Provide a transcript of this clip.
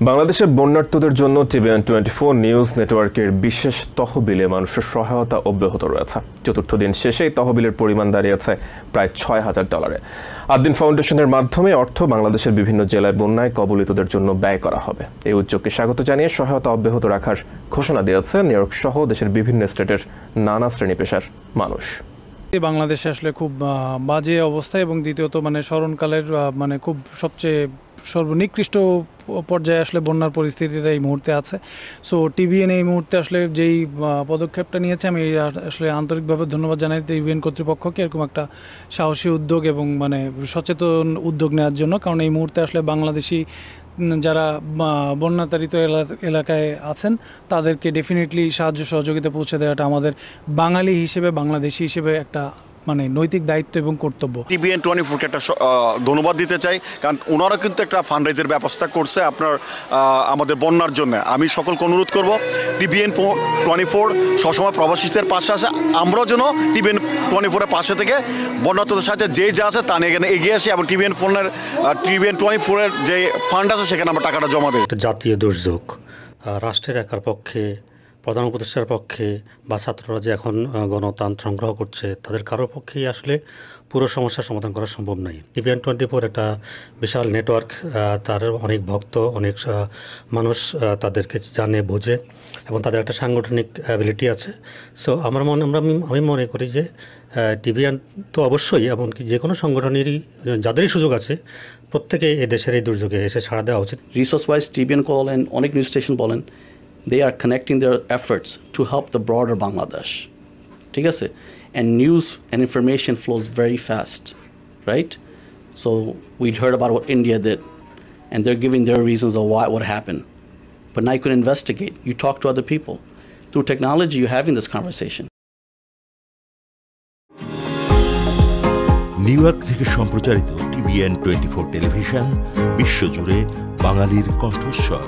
বাংলাদেশের বন্যার্তদের জন্য TVN 24 news নেটওয়ার্কের বিশেষ তহবিলে মানুষের সহায়তা অব্যাহত রয়েছে। চতুর্থ দিন শেষে তহবিলের পরিমাণ দাঁড়িয়েছে প্রায় $6,000। আদ্দিন ফাউন্ডেশনের মাধ্যমে অর্থ বাংলাদেশের বিভিন্ন জেলায় বন্যায় কবলিতদের জন্য ব্যয় করা হবে। এই উদ্যোগকে স্বাগত জানিয়ে সহায়তা অব্যাহত রাখার ঘোষণা দিয়েছে নিউ ইয়র্ক সহ দেশের বিভিন্ন স্টেটের নানা শ্রেণী পেশার মানুষ। বাংলাদেশে আসলে খুব বাজে অবস্থা এবং দ্বিতীয়ত স্মরণকালের খুব সবচেয়ে সর্বনিকৃষ্ট পর্যায়ে আসলে বন্যার পরিস্থিতিটা এই মুহূর্তে আছে। সো টিভিএন এই মুহূর্তে আসলে যেই পদক্ষেপটা নিয়েছে আমি আসলে আন্তরিকভাবে ধন্যবাদ জানাই টিভিএন কর্তৃপক্ষকে এরকম একটা সাহসী উদ্যোগ এবং সচেতন উদ্যোগ নেওয়ার জন্য। কারণ এই মুহূর্তে আসলে বাংলাদেশি যারা বন্যাতাড়িত এলাকায় আছেন তাদেরকে ডেফিনেটলি সাহায্য সহযোগিতা পৌঁছে দেওয়াটা আমাদের বাঙালি হিসেবে বাংলাদেশি হিসেবে একটা নৈতিক দায়িত্ব এবং কর্তব্য। টিভিএন 24-কে একটা ধন্যবাদ দিতে চাই, কারণ ওনারা কিন্তু একটা ফান্ডরাইজের ব্যবস্থা করছে আমাদের বন্যার জন্য। আমি সকলকে অনুরোধ করব টিভিএন 24 সবসময় প্রবাসীদের পাশে আছে, আমরাও যেন টিভিএন 24-এর পাশে থেকে বন্যার্তদের সাথে যে যা আছে তা নিয়ে এখানে এগিয়ে আসি এবং টিভিএন 24-এর যে ফান্ড আছে সেখানে আমরা টাকাটা জমা দিই। জাতীয় দুর্যোগ রাষ্ট্রের একার পক্ষে, প্রধান উপদেষ্টার পক্ষে বা ছাত্ররা যে এখন গণতন্ত্র সংগ্রহ করছে তাদের কারোর পক্ষেই আসলে পুরো সমস্যার সমাধান করা সম্ভব নয়। টিভিএন 24 একটা বিশাল নেটওয়ার্ক, তার অনেক ভক্ত, অনেক মানুষ তাদেরকে জানে বোঝে এবং তাদের একটা সাংগঠনিক অ্যাবিলিটি আছে। সো আমি মনে করি যে টিভিএন তো অবশ্যই, এমনকি যে কোনো সংগঠনেরই যাদেরই সুযোগ আছে প্রত্যেকে এই দেশের এই দুর্যোগে এসে সাড়া দেওয়া উচিত। রিসোর্স ওয়াইজ টিভিএন বলেন, অনেক নিউজ স্টেশন বলেন, they are connecting their efforts to help the broader Bangladesh. ঠিক আছে? And news and information flows very fast, right? So we'd heard about what India did, and they're giving their reasons of why what happened. But now you can investigate. You talk to other people. Through technology, you're having this conversation. New York থেকে সম্প্রচারিত TVN 24 television বিশ্বজুড়ে বাঙালির কণ্ঠস্বর।